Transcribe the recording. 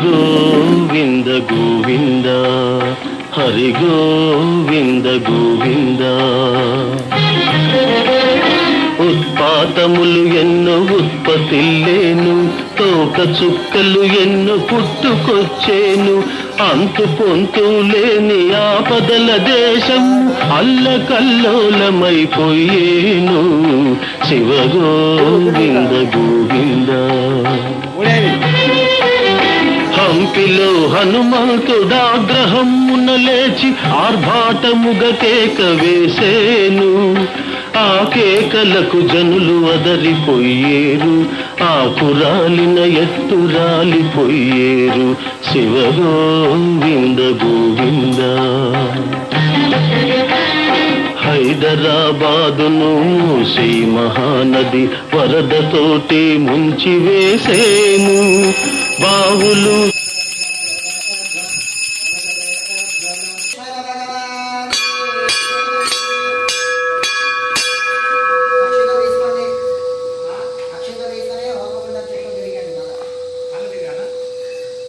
గోవింద గోవింద హరి గోవింద గోవింద. ఉత్పాతములు ఎన్నో ఉత్పత్తిల్లేను, తోక చుక్కలు ఎన్నో పుట్టుకొచ్చేను. అంతు పొంతు లేని ఆపదల దేశం అల్లకల్లోలమైపోయేను. శివ గోవింద గోవింద. హంపిలో హనుమంతుడాగ్రహమున లేచి ఆర్భాటముగ కేక వేసేను. ఆ కేకలకు జనులు అదరిపోయేరు, ఆకురాలిన ఎత్తు రాలిపోయేరు. శివ గోవింద గోవింద. హైదరాబాదును మూసీ మహానది వరదతోటి ముంచి వేసేను. బావులు